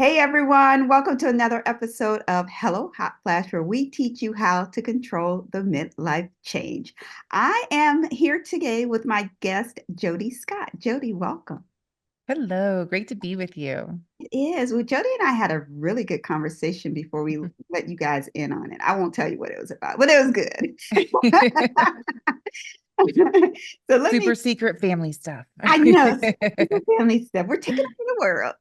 Hey everyone, welcome to another episode of Hello Hot Flash, where we teach you how to control the midlife change. I am here today with my guest, Jodi Scott. Jodi, welcome. Hello, great to be with you. It is. Well, Jodi and I had a really good conversation before we let you guys in on it. I won't tell you what it was about, but it was good. So let me Super secret family stuff. I know. Super family stuff. We're taking over the world.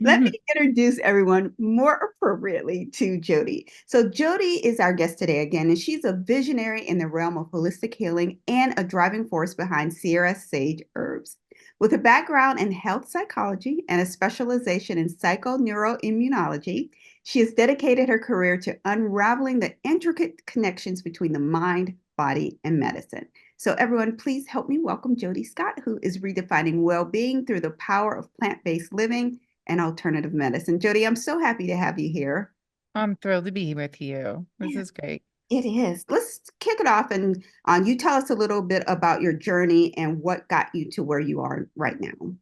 Let me introduce everyone more appropriately to Jodi. So, Jodi is our guest today again, and she's a visionary in the realm of holistic healing and a driving force behind Sierra Sage Herbs. With a background in health psychology and a specialization in psychoneuroimmunology, she has dedicated her career to unraveling the intricate connections between the mind, body, and medicine. So, everyone, please help me welcome Jodi Scott, who is redefining well being through the power of plant based living and alternative medicine. Jodi, I'm so happy to have you here. I'm thrilled to be with you. This is great. It is. Let's kick it off and you tell us a little bit about your journey and what got you to where you are right now.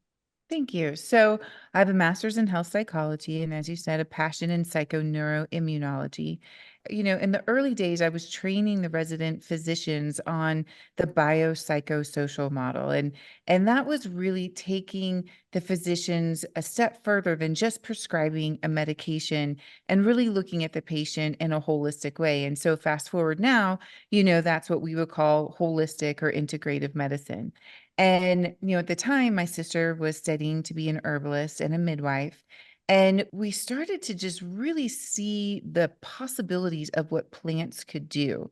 Thank you. So, I have a master's in health psychology, and as you said, a passion in psychoneuroimmunology. In the early days, I was training the resident physicians on the biopsychosocial model, and that was really taking the physicians a step further than just prescribing a medication and really looking at the patient in a holistic way. And so, fast forward now, that's what we would call holistic or integrative medicine. And, at the time, my sister was studying to be an herbalist and a midwife. And we started to just really see the possibilities of what plants could do.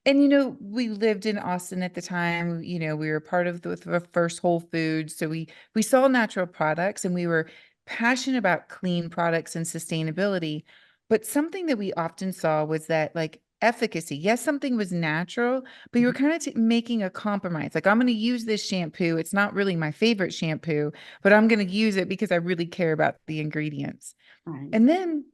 And, we lived in Austin at the time. We were part of the first Whole Foods. So we saw natural products and we were passionate about clean products and sustainability. But something that we often saw was that, like, efficacy. Yes, something was natural, but you were kind of making a compromise. Like, I'm going to use this shampoo. It's not really my favorite shampoo, but I'm going to use it because I really care about the ingredients. Right. And then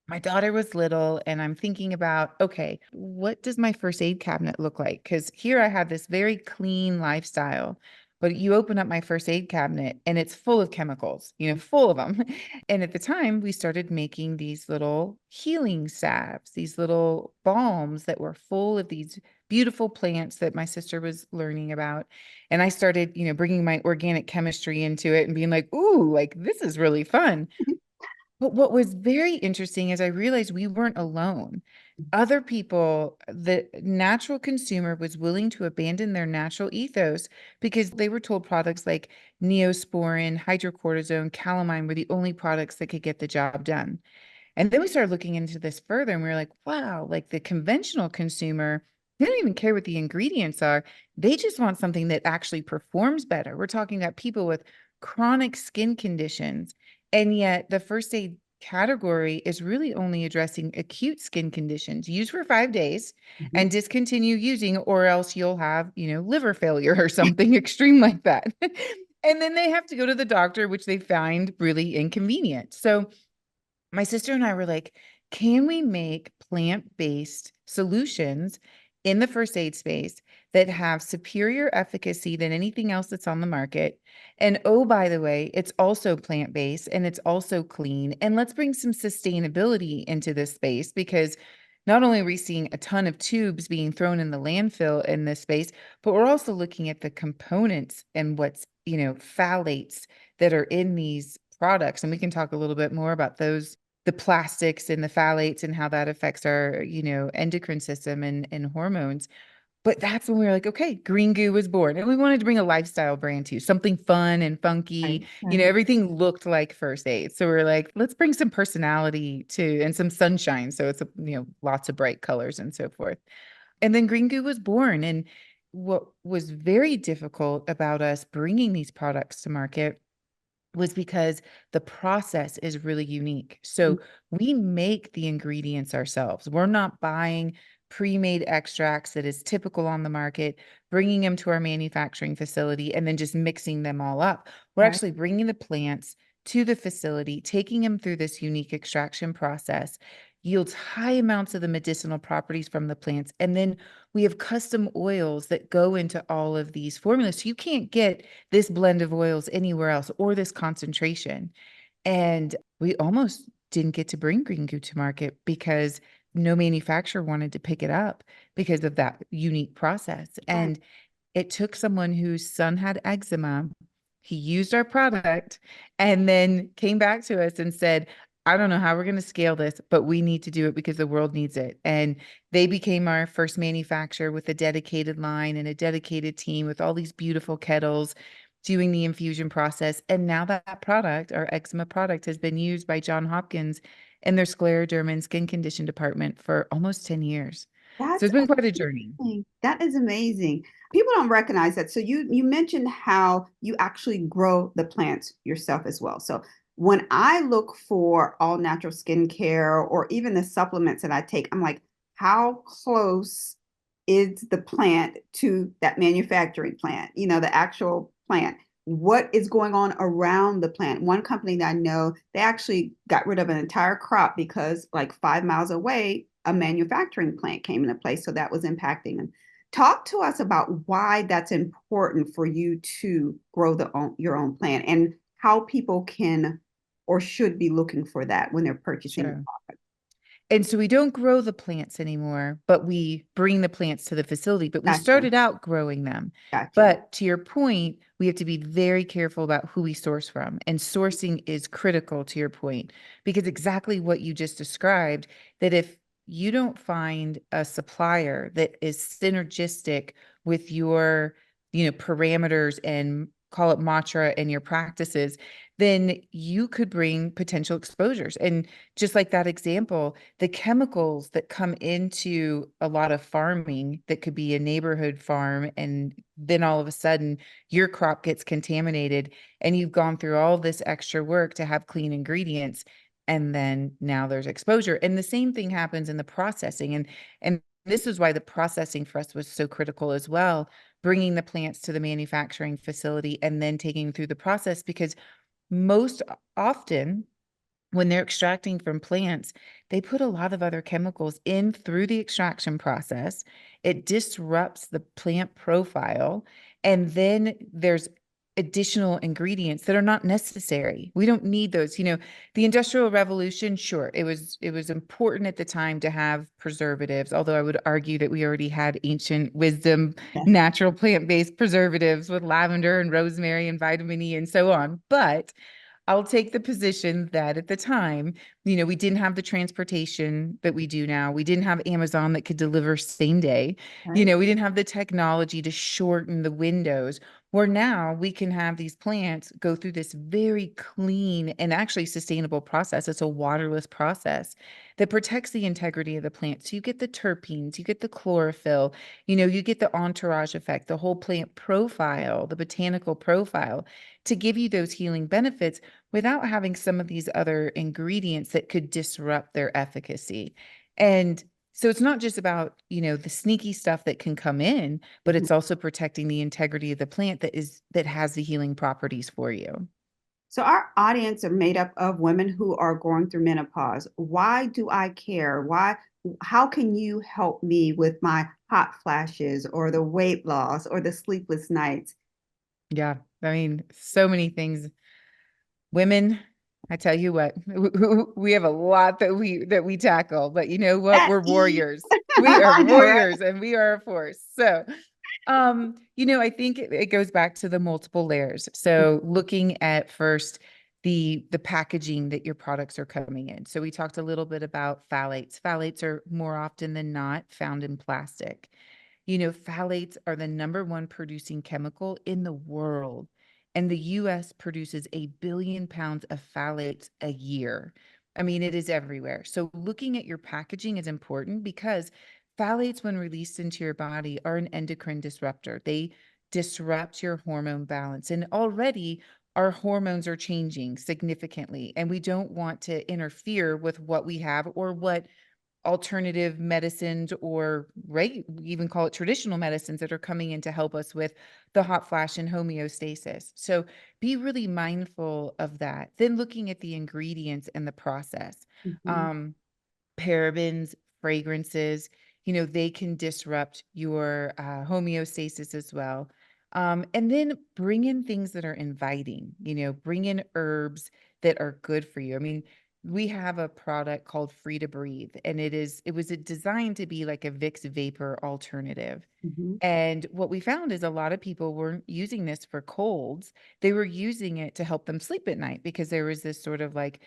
my daughter was little, and I'm thinking about, okay, what does my first aid cabinet look like? Because here I have this very clean lifestyle, but you open up my first aid cabinet and it's full of chemicals, full of them. And at the time, we started making these little healing salves, these little balms that were full of these beautiful plants that my sister was learning about. And I started, bringing my organic chemistry into it and being like, ooh, like this is really fun. But what was very interesting is I realized we weren't alone. Other people, the natural consumer was willing to abandon their natural ethos because they were told products like neosporin, hydrocortisone, calamine were the only products that could get the job done. And then we started looking into this further and we were like, wow, like the conventional consumer, they don't even care what the ingredients are. They just want something that actually performs better. We're talking about people with chronic skin conditions. And yet the first aid category is really only addressing acute skin conditions. Use for 5 days Mhm. and discontinue using, or else you'll have, liver failure or something extreme like that. And then they have to go to the doctor, which they find really inconvenient. So my sister and I were like, can we make plant-based solutions in the first aid space that have superior efficacy than anything else that's on the market? And oh, by the way, it's also plant-based and it's also clean. And let's bring some sustainability into this space because not only are we seeing a ton of tubes being thrown in the landfill in this space, but we're also looking at the components and what's, phthalates that are in these products. And we can talk a little bit more about those, the plastics and the phthalates and how that affects our, endocrine system and hormones. But that's when we were like, okay, Green Goo was born. And we wanted to bring a lifestyle brand too, something fun and funky. Right. Right. Everything looked like first aid. So we are like, let's bring some personality to and some sunshine. So it's, lots of bright colors and so forth. And then Green Goo was born. And what was very difficult about us bringing these products to market was because the process is really unique. So we make the ingredients ourselves. We're not buying pre-made extracts that is typical on the market, bringing them to our manufacturing facility and then just mixing them all up. We're Right. actually bringing the plants to the facility, taking them through this unique extraction process, yields high amounts of the medicinal properties from the plants. And then we have custom oils that go into all of these formulas. So you can't get this blend of oils anywhere else or this concentration. And we almost didn't get to bring green goo to market because no manufacturer wanted to pick it up because of that unique process. Right. And it took someone whose son had eczema. He used our product and then came back to us and said, I don't know how we're going to scale this, but we need to do it because the world needs it. And they became our first manufacturer with a dedicated line and a dedicated team with all these beautiful kettles doing the infusion process. And now that product, our eczema product, has been used by Johns Hopkins in their scleroderma and skin condition department for almost 10 years. So That's it's been quite a journey. amazing. That is amazing. People don't recognize that. So you mentioned how you actually grow the plants yourself as well. So when I look for all natural skincare or even the supplements that I take, I'm like, how close is the plant to that manufacturing plant? The actual plant. What is going on around the plant? One company that I know, they actually got rid of an entire crop because like 5 miles away, a manufacturing plant came into place. So that was impacting them. Talk to us about why that's important for you to grow your own plant and how people can or should be looking for that when they're purchasing the Sure. product. And so we don't grow the plants anymore, but we bring the plants to the facility. But we Gotcha. started out growing them. Gotcha. But to your point, we have to be very careful about who we source from. And sourcing is critical to your point, because exactly what you just described, that if you don't find a supplier that is synergistic with your, parameters and call it mantra and your practices, then you could bring potential exposures. And just like that example, the chemicals that come into a lot of farming that could be a neighborhood farm, and then all of a sudden your crop gets contaminated and you've gone through all this extra work to have clean ingredients, and then now there's exposure. And the same thing happens in the processing. And this is why the processing for us was so critical as well, bringing the plants to the manufacturing facility and then taking them through the process, because most often when they're extracting from plants, they put a lot of other chemicals in through the extraction process. It disrupts the plant profile. And then there's additional ingredients that are not necessary. We don't need those. The Industrial Revolution, sure, it was important at the time to have preservatives, although I would argue that we already had ancient wisdom, Yeah. natural plant-based preservatives with lavender and rosemary and vitamin E and so on. But I'll take the position that at the time, we didn't have the transportation that we do now. We didn't have Amazon that could deliver same day. Right. We didn't have the technology to shorten the windows, where now we can have these plants go through this very clean and actually sustainable process. It's a waterless process that protects the integrity of the plant. So you get the terpenes, you get the chlorophyll, you get the entourage effect, the whole plant profile, the botanical profile, to give you those healing benefits without having some of these other ingredients that could disrupt their efficacy. And so it's not just about, the sneaky stuff that can come in, but Mhm. it's also protecting the integrity of the plant that has the healing properties for you. So our audience are made up of women who are going through menopause. Why do I care? How can you help me with my hot flashes or the weight loss or the sleepless nights? Yeah. I mean, so many things. Women, I tell you what, we have a lot that we tackle, but you know what? That We're E. warriors. We are I know, right? warriors and we are a force. So, I think it goes back to the multiple layers. So looking at first the packaging that your products are coming in. So we talked a little bit about phthalates. Phthalates are more often than not found in plastic. Phthalates are the number one producing chemical in the world. And the US produces 1 billion pounds of phthalates a year. I mean, it is everywhere. So looking at your packaging is important, because phthalates, when released into your body, are an endocrine disruptor. They disrupt your hormone balance. And already our hormones are changing significantly. And we don't want to interfere with what we have or what alternative medicines, or we even call it traditional medicines, that are coming in to help us with the hot flash and homeostasis. So be really mindful of that. Then looking at the ingredients and the process. Mhm. Um, Parabens, fragrances, they can disrupt your homeostasis as well. And then bring in things that are inviting, bring in herbs that are good for you. I mean, we have a product called Free to Breathe, and it was designed to be like a Vicks vapor alternative. Mhm. And what we found is a lot of people weren't using this for colds. They were using it to help them sleep at night because there was this sort of like,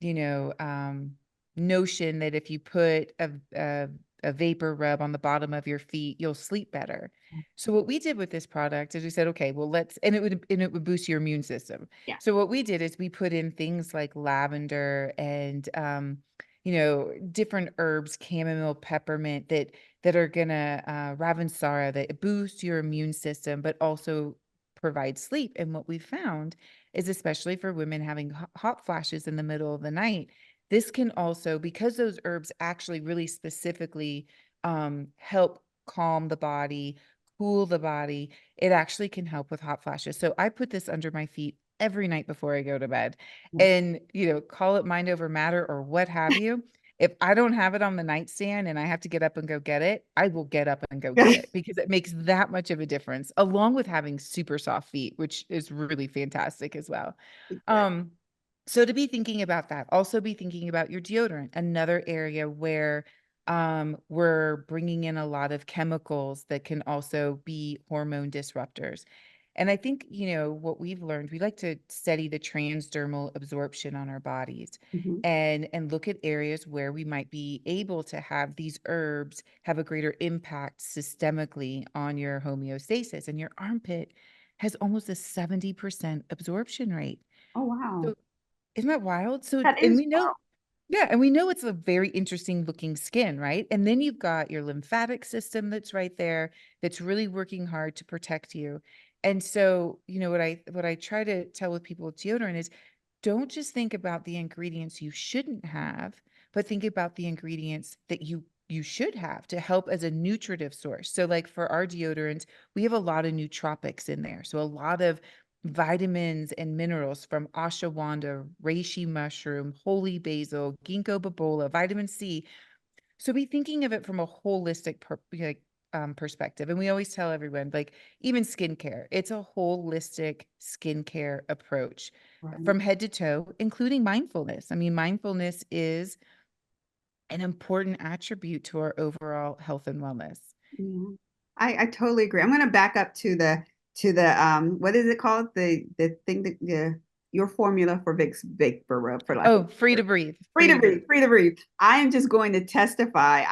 you know, um, notion that if you put a vapor rub on the bottom of your feet, you'll sleep better. So what we did with this product is we said, okay, well, and it would boost your immune system. Yeah. So what we did is we put in things like lavender and different herbs, chamomile, peppermint that are gonna Ravensara that boost your immune system, but also provide sleep. And what we found is, especially for women having hot flashes in the middle of the night, this can also, because those herbs actually really specifically help calm the body, cool the body, it actually can help with hot flashes. So I put this under my feet every night before I go to bed. Yeah. And, call it mind over matter or what have you. If I don't have it on the nightstand and I have to get up and go get it, I will get up and go get it because it makes that much of a difference, along with having super soft feet, which is really fantastic as well. Exactly. Um, so to be thinking about that, also be thinking about your deodorant, another area where we're bringing in a lot of chemicals that can also be hormone disruptors. And I think, what we've learned, we like to study the transdermal absorption on our bodies Mhm. and look at areas where we might be able to have these herbs have a greater impact systemically on your homeostasis. And your armpit has almost a 70% absorption rate. Oh, wow. So isn't that wild? So, That and is we know, wow. yeah, and we know it's a very interesting looking skin, right? And then you've got your lymphatic system that's right there, that's really working hard to protect you. And so, what I try to tell with people with deodorant is don't just think about the ingredients you shouldn't have, but think about the ingredients that you should have to help as a nutritive source. So like for our deodorants, we have a lot of nootropics in there. So a lot of vitamins and minerals from ashwagandha, reishi mushroom, holy basil, ginkgo biloba, vitamin C. So be thinking of it from a holistic perspective. And we always tell everyone, like even skincare, it's a holistic skincare approach Right. from head to toe, including mindfulness. I mean, mindfulness is an important attribute to our overall health and wellness. Yeah. I totally agree. I'm going to back up to the what is it called? The thing that your formula for Vicks vapor rub for lack of Oh, free to word. breathe, Free free to to breathe. breathe, free to breathe. I am just going to testify.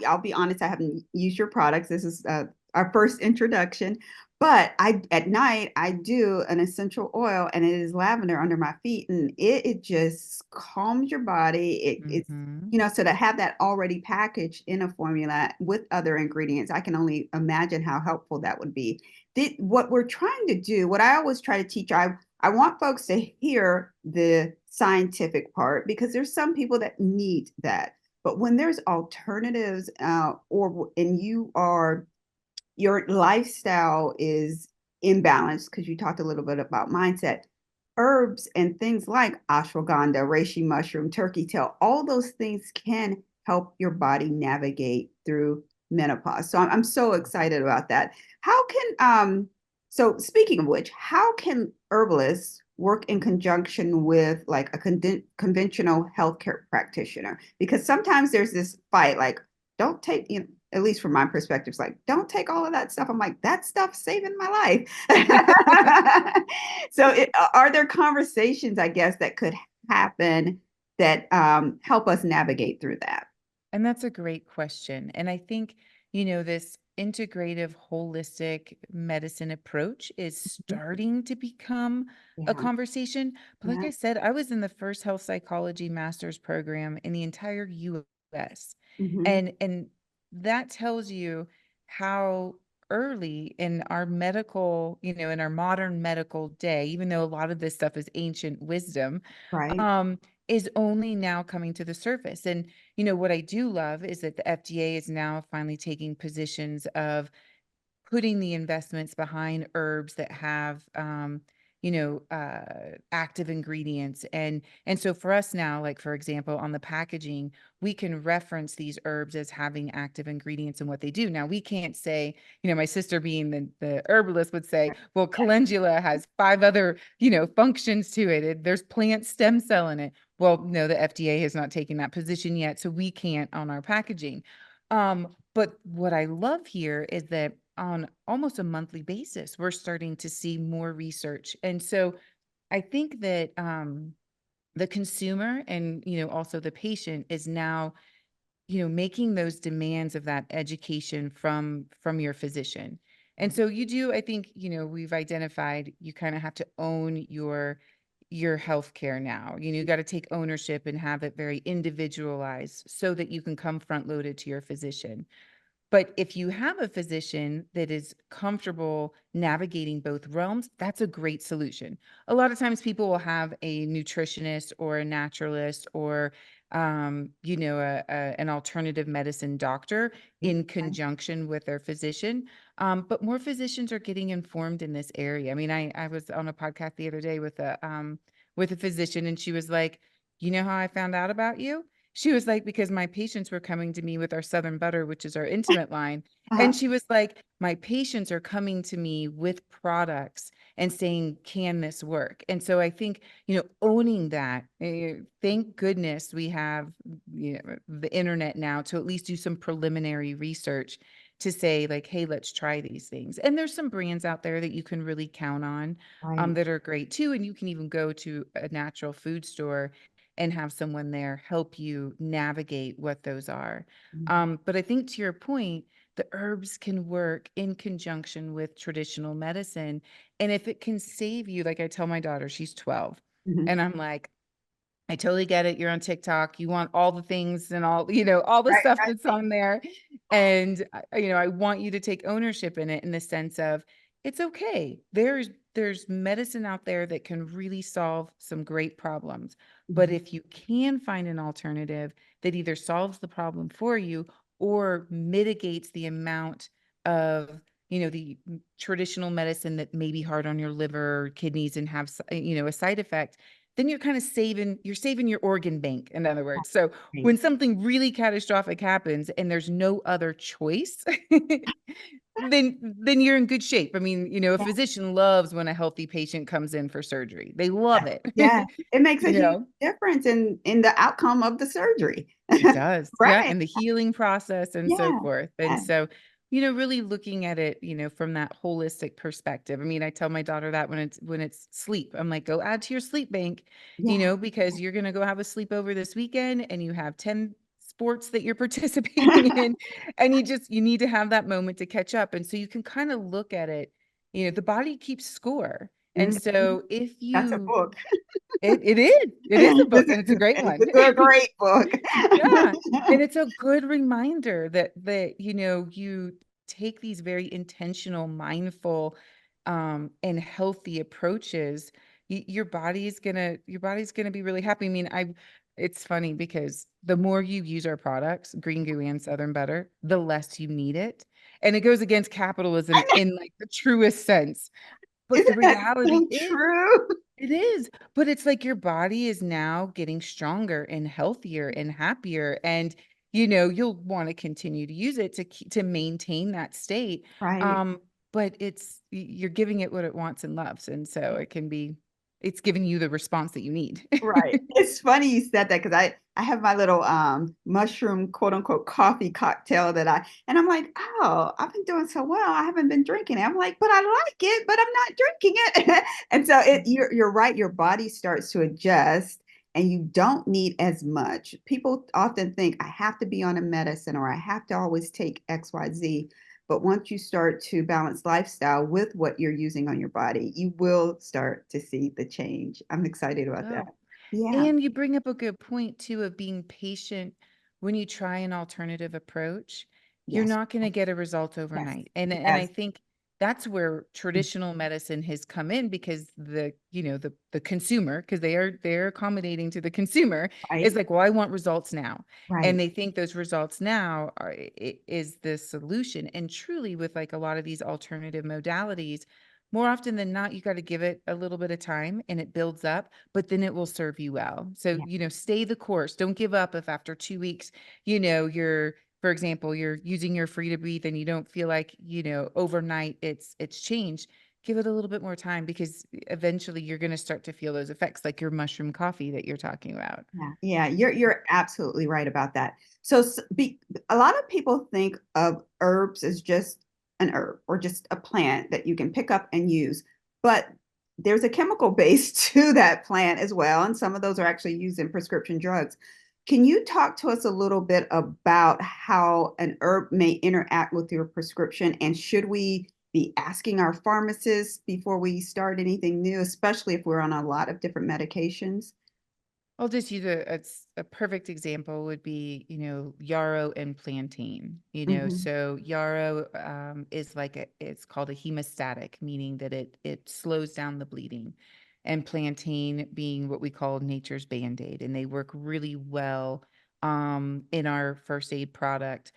I'll be honest, I haven't used your products. This is our first introduction. But at night I do an essential oil and it is lavender under my feet and it just calms your body. It's Hmm. so to have that already packaged in a formula with other ingredients, I can only imagine how helpful that would be. What we're trying to do, what I always try to teach, I want folks to hear the scientific part because there's some people that need that. But when there's alternatives, and your lifestyle is imbalanced because you talked a little bit about mindset, herbs and things like ashwagandha, reishi mushroom, turkey tail, all those things can help your body navigate through menopause. So I'm so excited about that. How can so speaking of which, how can herbalists work in conjunction with like a conventional healthcare practitioner? Because sometimes there's this fight, like don't take, at least from my perspective, it's like, don't take all of that stuff. I'm like, that stuff's saving my life. So, are there conversations, I guess, that could happen that help us navigate through that? And that's a great question. And I think, this integrative, holistic medicine approach is starting to become a Yeah, conversation. But like yeah. I said, I was in the first health psychology master's program in the entire US. Hmm. And that tells you how early in our medical, in our modern medical day, even though a lot of this stuff is ancient wisdom, Right. um, is only now coming to the surface. And what I do love is that the FDA is now finally taking positions of putting the investments behind herbs that have, active ingredients. And so for us now, like, for example, on the packaging, we can reference these herbs as having active ingredients and what they do. Now, we can't say, my sister being the herbalist would say, well, calendula has 5 other, functions to it. There's plant stem cell in it. Well, no, the FDA has not taken that position yet, so we can't on our packaging. But what I love here is that on almost a monthly basis, we're starting to see more research. And so I think that the consumer and, also the patient is now, making those demands of that education from your physician. And so you do, I think, we've identified you kind of have to own your healthcare now. You got to take ownership and have it very individualized so that you can come front loaded to your physician. But if you have a physician that is comfortable navigating both realms, that's a great solution. A lot of times people will have a nutritionist or a naturalist or, an alternative medicine doctor in conjunction with their physician. But more physicians are getting informed in this area. I mean, I was on a podcast the other day with a physician, and she was like, you know how I found out about you? She was like, because my patients were coming to me with our Southern Butter, which is our intimate line. Uh-huh. And she was like, my patients are coming to me with products and saying, can this work? And so I think, owning that, thank goodness we have, the internet now to at least do some preliminary research to say, like, hey, let's try these things. And there's some brands out there that you can really count on, Right. that are great too. And you can even go to a natural food store and have someone there help you navigate what those are. Mhm. But I think to your point, the herbs can work in conjunction with traditional medicine. And if it can save you, like I tell my daughter, she's 12, Mhm. and I'm like, I totally get it. You're on TikTok. You want all the things and all, all the Right, stuff right. that's on there. And I want you to take ownership in it in the sense of it's okay. There's medicine out there that can really solve some great problems. But Mhm. if you can find an alternative that either solves the problem for you or mitigates the amount of the traditional medicine that may be hard on your liver or kidneys and have a side effect, then you're kind of saving your organ bank, in other words. So Right. when something really catastrophic happens and there's no other choice, then you're in good shape. I mean, a Yeah, physician loves when a healthy patient comes in for surgery. They love it. yeah. It makes a you huge know difference in the outcome of the surgery. It does. Yeah. Right. And the healing process and so Yeah. forth. And Yeah. so, really looking at it, from that holistic perspective. I mean, I tell my daughter that when it's sleep, I'm like, go add to your sleep bank, Yeah. because you're going to go have a sleepover this weekend and you have 10 sports that you're participating in, and you need to have that moment to catch up. And so you can kind of look at it, the body keeps score. And Mhm. so if That's a you book. it is a book, and it's a great It's one. a great book. Yeah. And it's a good reminder that you take these very intentional, mindful, and healthy approaches. Your body's gonna be really happy. I mean, it's funny because the more you use our products, Green Goo and Southern Butter, the less you need it. And it goes against I capitalism know. in like the truest sense. But the Isn't that reality so is true? it is, but it's like your body is now getting stronger and healthier and happier, and you'll want to continue to use it to maintain that state. Right. Um, but you're giving it what it wants and loves, and so it's giving you the response that you need. Right. It's funny you said that because I have my little mushroom quote unquote coffee cocktail and I'm like, oh, I've been doing so well. I haven't been drinking it. I'm like, but I like it, but I'm not drinking it. And so you're right, your body starts to adjust and you don't need as much. People often think I have to be on a medicine or I have to always take XYZ. But once you start to balance lifestyle with what you're using on your body, you will start to see the change. I'm excited about that. Wow. Yeah. And you bring up a good point too of being patient when you try an alternative approach. You're Yes. not going to get a result Yes. overnight. And I Yes. think that's where traditional medicine has come in because the consumer, because they're accommodating to the consumer, is Right. like, well, I want results now. And Right. they think those results now is the solution. And truly with like a lot of these alternative modalities, more often than not, you got to give it a little bit of time and it builds up, but then it will serve you well. So, Yeah. stay the course. Don't give up if after 2 weeks, you're, for example, you're using your free to breathe and you don't feel like, overnight it's changed. Give it a little bit more time, because eventually you're going to start to feel those effects, like your mushroom coffee that you're talking about. Yeah, yeah, you're absolutely right about that. So, a lot of people think of herbs as just an herb or just a plant that you can pick up and use, but there's a chemical base to that plant as well, and some of those are actually used in prescription drugs. Can you talk to us a little bit about how an herb may interact with your prescription, and should we be asking our pharmacists before we start anything new, especially if we're on a lot of different medications? I'll just use a perfect example would be, yarrow and plantain. Hmm. So yarrow is it's called a hemostatic, meaning that it slows down the bleeding, and plantain being what we call nature's Band-Aid, and they work really well in our first aid product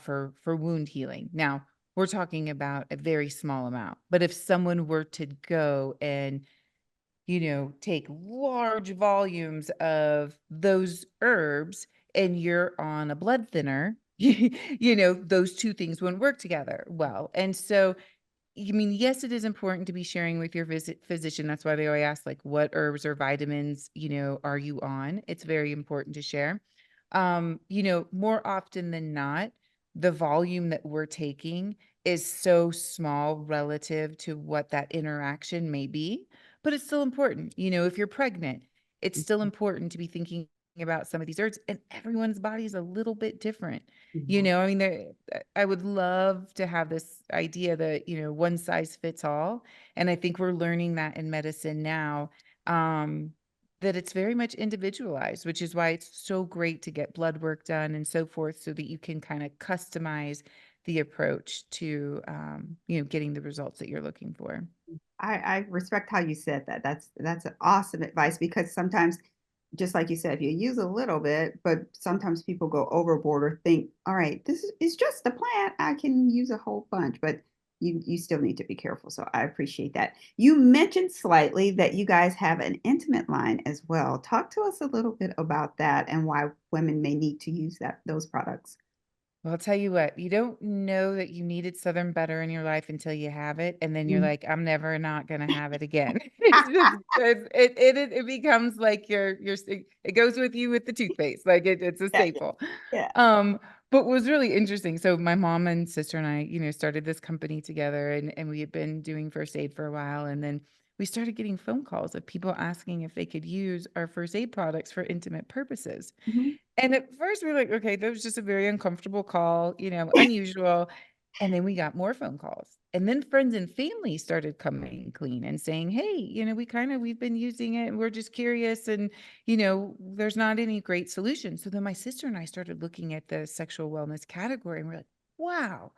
for wound healing. Now, we're talking about a very small amount, but if someone were to go and take large volumes of those herbs and you're on a blood thinner, those two things wouldn't work together well. And so, yes, it is important to be sharing with your physician. That's why they always ask, like, what herbs or vitamins, are you on? It's very important to share. More often than not, the volume that we're taking is so small relative to what that interaction may be, but it's still important. If you're pregnant, it's still important to be thinking about some of these herbs, and everyone's body is a little bit different. Yeah. I mean, I would love to have this idea that, one size fits all. And I think we're learning that in medicine now, that it's very much individualized, which is why it's so great to get blood work done and so forth, so that you can kind of customize the approach to, getting the results that you're looking for. I respect how you said that. That's an awesome advice because sometimes, just like you said, you use a little bit, but sometimes people go overboard or think, all right, is just a plant. I can use a whole bunch, but you still need to be careful. So I appreciate that. You mentioned slightly that you guys have an intimate line as well. Talk to us a little bit about that and why women may need to use those products. Well, I'll tell you what, you don't know that you needed Southern butter in your life until you have it, and then you're Mhm. like, "I'm never not gonna have it again." It's just it becomes like it goes with you with the toothpaste, like it's a Yeah, yeah, staple. yeah. Um, but what was really interesting, so my mom and sister and I, started this company together, and we had been doing first aid for a while, and then we started getting phone calls of people asking if they could use our first aid products for intimate purposes. Mhm. And at first we were like, okay, that was just a very uncomfortable call, unusual. And then we got more phone calls. And then friends and family started coming clean and saying, hey, we've been using it and we're just curious. And, there's not any great solution. So then my sister and I started looking at the sexual wellness category, and we're like, wow,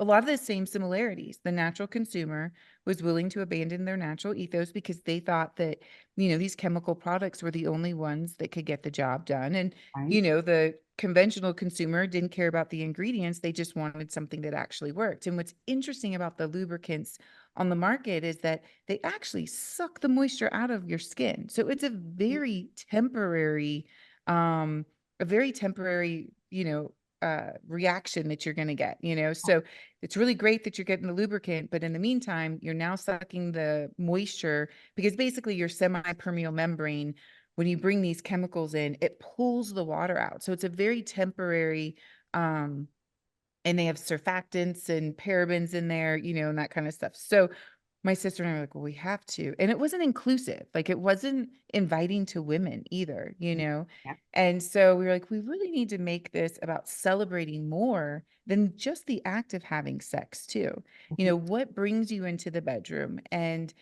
a lot of the same similarities. The natural consumer was willing to abandon their natural ethos because they thought that, these chemical products were the only ones that could get the job done. And, Right. the conventional consumer didn't care about the ingredients. They just wanted something that actually worked. And what's interesting about the lubricants on the market is that they actually suck the moisture out of your skin. So it's um, a very temporary, reaction that you're going to get, so it's really great that you're getting the lubricant, but in the meantime, you're now sucking the moisture, because basically your semi-permeable membrane, when you bring these chemicals in, it pulls the water out. So it's a very temporary, um, and they have surfactants and parabens in there, and that kind of stuff. So my sister and I were like, well, we have to. And it wasn't inclusive. Like, it wasn't inviting to women either. Yeah. And so we were like, we really need to make this about celebrating more than just the act of having sex too. What brings you into the bedroom? And,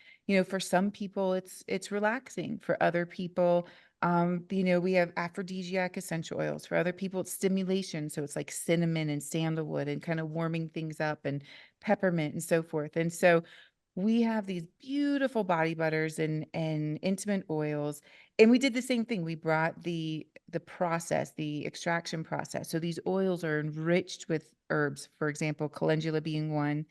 for some people it's relaxing. For other people, we have aphrodisiac essential oils. For other people, it's stimulation. So it's like cinnamon and sandalwood and kind of warming things up, and peppermint and so forth. And so we have these beautiful body butters and intimate oils. And we did the same thing. We brought the process, the extraction process. So these oils are enriched with herbs, for example, calendula being one,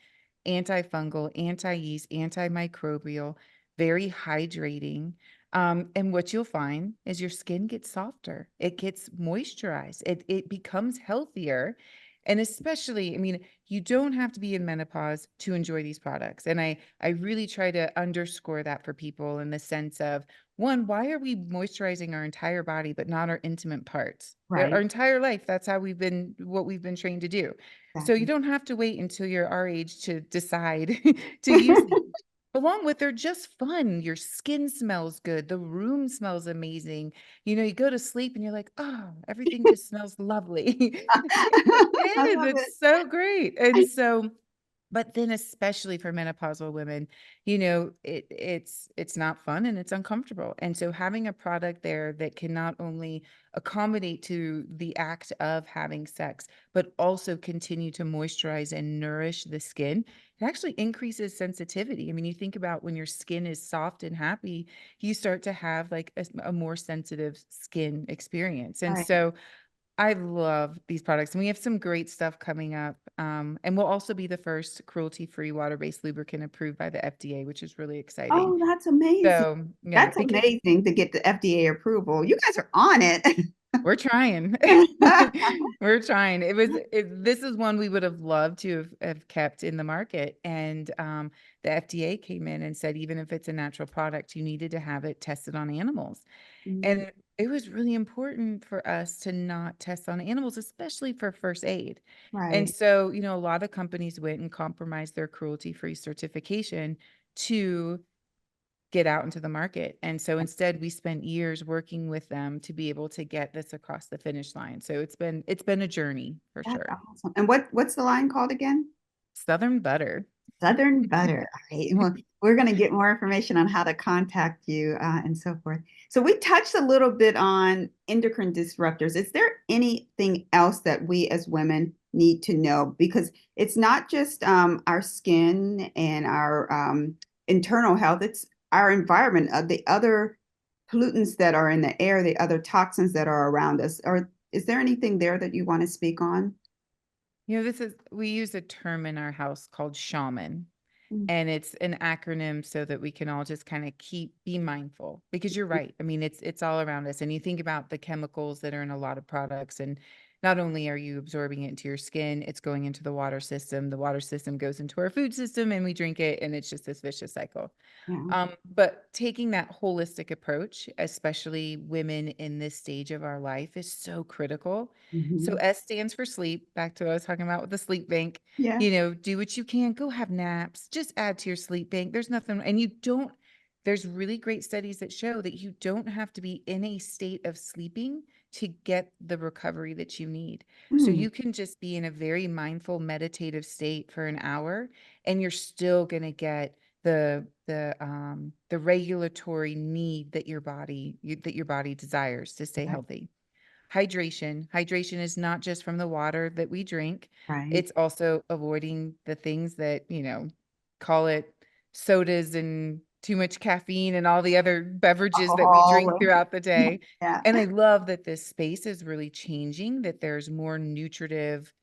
antifungal, anti-yeast, antimicrobial, very hydrating. And what you'll find is your skin gets softer. It gets moisturized. It becomes healthier. And especially, I mean, you don't have to be in menopause to enjoy these products. And I really try to underscore that for people in the sense of, one, why are we moisturizing our entire body, but not our intimate parts? Our Right. entire life, that's how what we've been trained to do. So you Exactly. don't have to wait until you're our age to decide to use these. Along with they're just fun. Your skin smells good. The room smells amazing. You go to sleep and you're like, oh, everything just smells lovely. It I is. love It's so great. And so, but then especially for menopausal women, it's not fun and it's uncomfortable. And so having a product there that can not only accommodate to the act of having sex, but also continue to moisturize and nourish the skin, it actually increases sensitivity. I mean, you think about when your skin is soft and happy, you start to have like a more sensitive skin experience. And Right. so I love these products, and we have some great stuff coming up. And we'll also be the first cruelty-free water-based lubricant approved by the FDA, which is really exciting. Oh, that's amazing. So, yeah, That's because amazing to get the FDA approval. You guys are on it. we're trying. We're trying. This is one we would have loved to have kept in the market. And the FDA came in and said, even if it's a natural product, you needed to have it tested on animals. Mm, And it was really important for us to not test on animals, especially for first aid. And right. so, a lot of companies went and compromised their cruelty-free certification to get out into the market. And so instead we spent years working with them to be able to get this across the finish line. So it's been a journey for That's sure. awesome. And what's the line called again? Southern butter. Southern Butter. All right. Well, we're going to get more information on how to contact you and so forth. So we touched a little bit on endocrine disruptors. Is there anything else that we as women need to know? Because it's not just our skin and our internal health, it's our environment, the other pollutants that are in the air, the other toxins that are around us. Or is there anything there that you want to speak on? We use a term in our house called shaman. Mm, And it's an acronym so that we can all just kind of be mindful, because you're right. I mean, it's all around us. And you think about the chemicals that are in a lot of products, and not only are you absorbing it into your skin, it's going into the water system. The water system goes into our food system and we drink it, and it's just this vicious cycle. yeah. But taking that holistic approach, especially women in this stage of our life, is so critical. So Mhm. S stands for sleep, back to what I was talking about with the sleep bank. Yeah. Do what you can, go have naps, just add to your sleep bank. There's nothing, and there's really great studies that show that you don't have to be in a state of sleeping to get the recovery that you need. So Mm, you can just be in a very mindful, meditative state for an hour, and you're still going to get the regulatory need that your body desires to stay right. healthy. Hydration is not just from the water that we drink. Right. It's also avoiding the things that, call it sodas and too much caffeine and all the other beverages that we drink Alcohol. throughout the day. Yeah. And I love that this space is really changing, that there's more nutritive,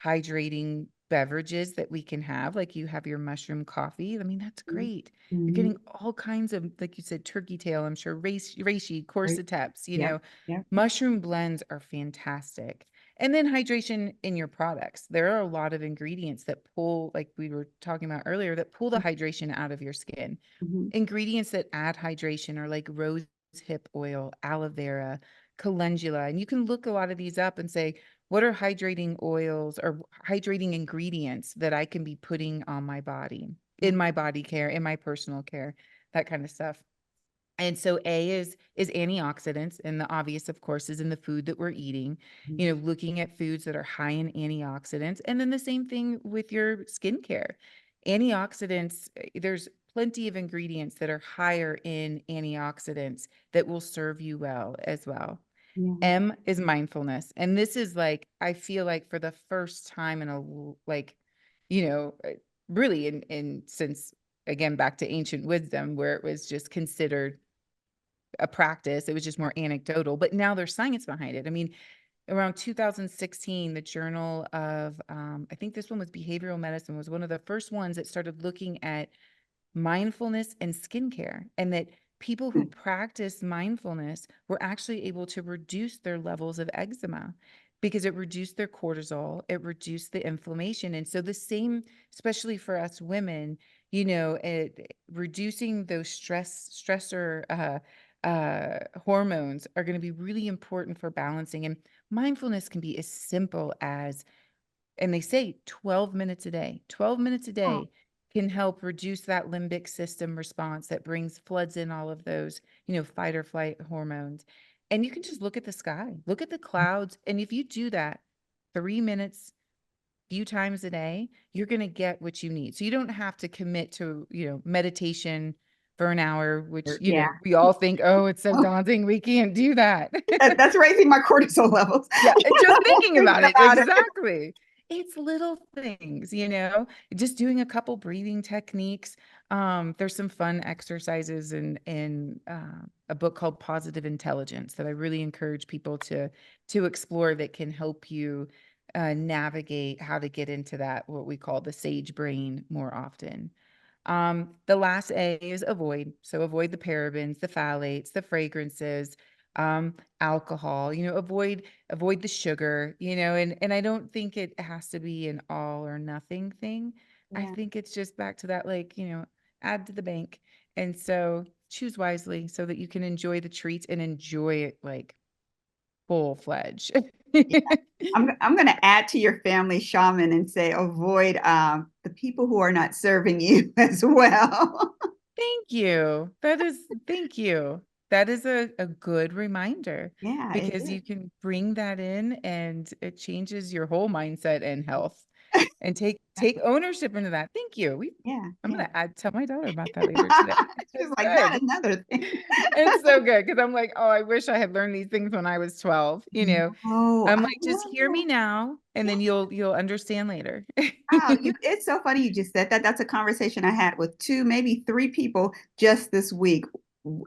hydrating beverages that we can have. Like, you have your mushroom coffee. I mean, that's great. You're Mhm. getting all kinds of, like you said, turkey tail, I'm sure, reishi, Right. cordyceps, Yep. Yep. mushroom blends are fantastic. And then hydration in your products. There are a lot of ingredients that pull, like we were talking about earlier, that pull the hydration out of your skin. Mhm. Ingredients that add hydration are like rose hip oil, aloe vera, calendula. And you can look a lot of these up and say, what are hydrating oils or hydrating ingredients that I can be putting on my body, Yeah. in my body care, in my personal care, that kind of stuff. And so A is antioxidants, and the obvious, of course, is in the food that we're eating, Mhm. looking at foods that are high in antioxidants. And then the same thing with your skincare. Antioxidants, there's plenty of ingredients that are higher in antioxidants that will serve you well as well. Yeah. M is mindfulness. And this is like, I feel like for the first time in you know, uh, really since, again, back to ancient wisdom, where it was just considered a practice. It was just more anecdotal, but now there's science behind it. I mean, around 2016, the Journal of, I think this one was Behavioral Medicine, was one of the first ones that started looking at mindfulness and skincare, and that people who practice mindfulness were actually able to reduce their levels of eczema because it reduced their cortisol, it reduced the inflammation. And so the same, especially for us women, reducing those stressor hormones are going to be really important for balancing. And mindfulness can be as simple as, and they say 12 minutes a day. 12 minutes a Oh, day can help reduce that limbic system response that floods in all of those, fight or flight hormones. And you can just look at the sky, look at the clouds. And if you do that 3 minutes, few times a day, you're going to get what you need. So you don't have to commit to, meditation for an hour, which, yeah. we all think, oh, it's so daunting. We can't do that. That's raising my cortisol levels. Yeah, just thinking Thinking about it. about it. Exactly. It's little things, just doing a couple breathing techniques. There's some fun exercises in a book called Positive Intelligence that I really encourage people to explore that can help you navigate how to get into that, what we call the sage brain more often. The last A is avoid. So avoid the parabens, the phthalates, the fragrances, alcohol, avoid the sugar, and I don't think it has to be an all or nothing thing. I Yeah. think it's just back to that, like, add to the bank. And so choose wisely so that you can enjoy the treats and enjoy it like full fledged. Yeah. I'm going to add to your family shaman and say avoid the people who are not serving you as well. Thank you. Thank you. That is a good reminder Yeah, it because is. you can bring that in and it changes your whole mindset and health and take ownership into that. Thank you. Yeah, I'm yeah. gonna tell my daughter about that later today. She's It's like, not good. another thing. It's so good because I'm like, oh, I wish I had learned these things when I was 12. No, I'm I like, just love hear me that. now and Yeah. then you'll understand later. Wow, it's so funny you just said that. That's a conversation I had with two, maybe three people just this week.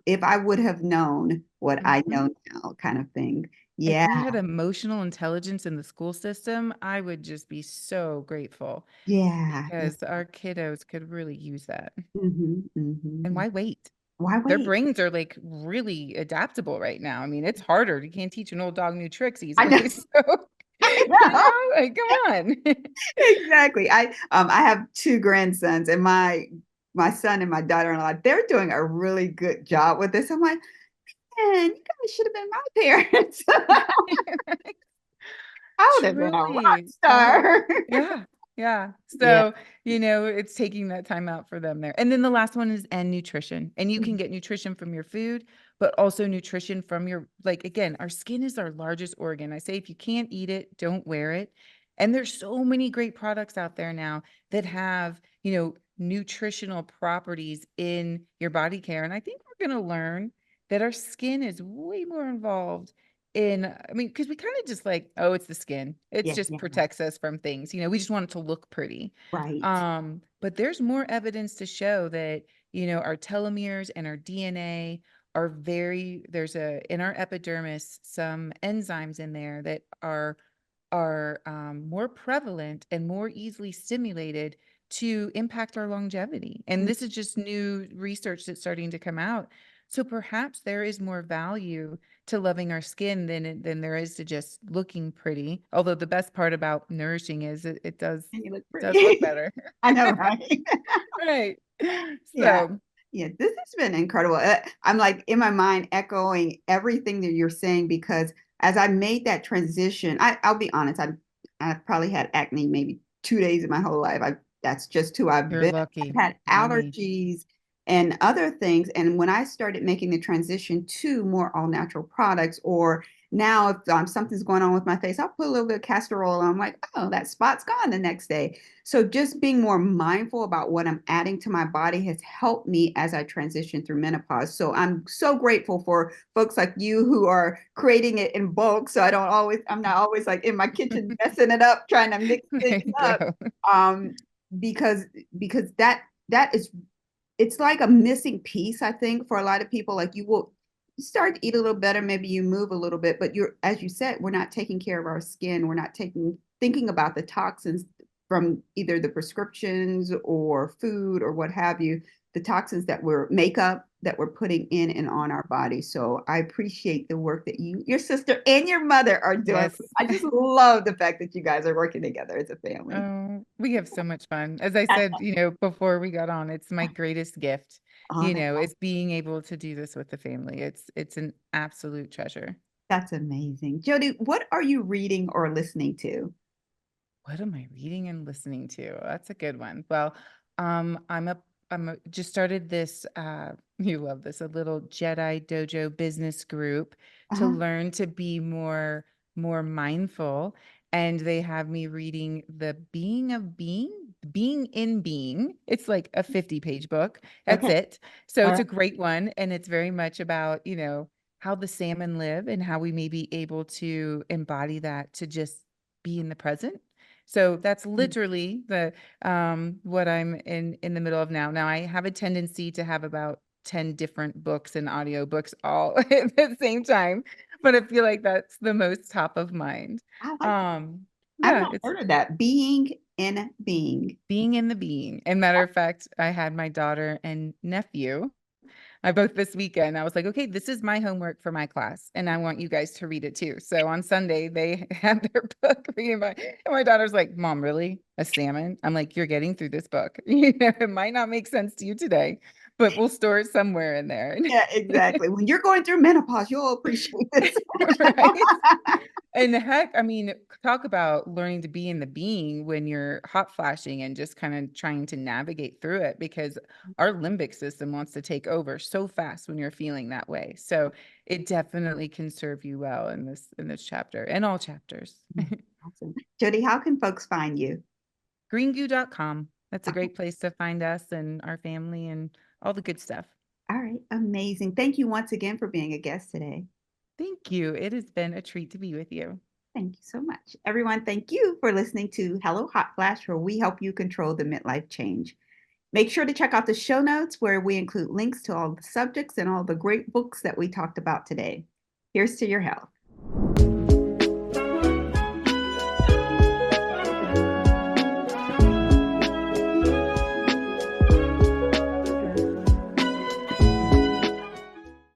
If I would have known what I Mhm. know now, kind of thing. If Yeah, we had emotional intelligence in the school system, I would just be so grateful yeah, yeah. because our kiddos could really use that. And Hmm. why wait? Why Their wait? brains are like really adaptable right now. I mean, it's harder. You can't teach an old dog new tricks I easily. know, So, I know. like, come on. Exactly. I have two grandsons, and my son and my daughter-in-law, they're doing a really good job with this. I'm like, man, you guys should have been my parents. I would have been a rock Truly. star. Yeah. Yeah. Yeah. So, it's taking that time out for them there. And then the last one is and nutrition. And you can get nutrition from your food, but also nutrition from your, like, again, our skin is our largest organ. I say if you can't eat it, don't wear it. And there's so many great products out there now that have, nutritional properties in your body care. And I think we're going to learn that our skin is way more involved I mean, because we kind of just like, oh, it's the skin. It's Yeah, just yeah, protects us from things. We just want it to look pretty. right. But there's more evidence to show that, our telomeres and our DNA are there's in our epidermis, some enzymes in there that are more prevalent and more easily stimulated to impact our longevity. And this is just new research that's starting to come out. So perhaps there is more value to loving our skin than there is to just looking pretty. Although the best part about nourishing is it does And you look it does look pretty. better. I know, right? Right. Yeah. So Yeah, this has been incredible. I'm like in my mind echoing everything that you're saying because as I made that transition, I'll be honest, I've probably had acne maybe 2 days in my whole life. That's just who I've you're been. lucky. I've had Not me. allergies and other things. And when I started making the transition to more all natural products, or now if something's going on with my face, I'll put a little bit of castor oil on. I'm like, oh, that spot's gone the next day. So just being more mindful about what I'm adding to my body has helped me as I transition through menopause. So I'm so grateful for folks like you who are creating it in bulk. So I'm not always like in my kitchen messing it up, trying to mix There things you up. go. Um, because that is it's like a missing piece, I think, for a lot of people. Like you start to eat a little better, maybe you move a little bit, but you're, as you said, we're not taking care of our skin. We're not thinking about the toxins from either the prescriptions or food or what have you, the toxins that we're makeup that we're putting in and on our body. So I appreciate the work that you, your sister, and your mother are doing. Yes. I just love the fact that you guys are working together as a family. Oh, we have so much fun. As I said, before we got on, it's my greatest gift, Oh, is being able to do this with the family. It's an absolute treasure. that's amazing. Jodi, what are you reading or listening to? What am I reading and listening to? That's a good one. Well, just started this, you love this, a little Jedi Dojo business group to Uh-huh. learn to be more mindful. And they have me reading The Being of Being, Being in Being. It's like a 50-page book. That's Okay. it. So All it's right. a great one. And it's very much about, how the salmon live and how we may be able to embody that to just be in the present. So that's literally the what I'm in the middle of now. Now I have a tendency to have about 10 different books and audiobooks all at the same time, but I feel like that's the most top of mind. I like that. I've Yeah, not it's heard of that. Being in being. being in the being. And matter of fact, I had my daughter and nephew I both this weekend. I was like, okay, this is my homework for my class, and I want you guys to read it too. So on Sunday, they had their book reading by, and my daughter's like, Mom, really? A salmon? I'm like, you're getting through this book. It might not make sense to you today, but we'll store it somewhere in there. Yeah, exactly. When you're going through menopause, you'll appreciate this. Right? And heck, I mean, talk about learning to be in the being when you're hot flashing and just kind of trying to navigate through it because our limbic system wants to take over so fast when you're feeling that way. So it definitely can serve you well in this chapter and all chapters. Awesome. Jodi, how can folks find you? Greengoo.com. That's a Okay. great place to find us and our family and all the good stuff. All right. Amazing. Thank you once again for being a guest today. Thank you. It has been a treat to be with you. Thank you so much. Everyone, thank you for listening to Hello Hot Flash, where we help you control the midlife change. Make sure to check out the show notes where we include links to all the subjects and all the great books that we talked about today. Here's to your health.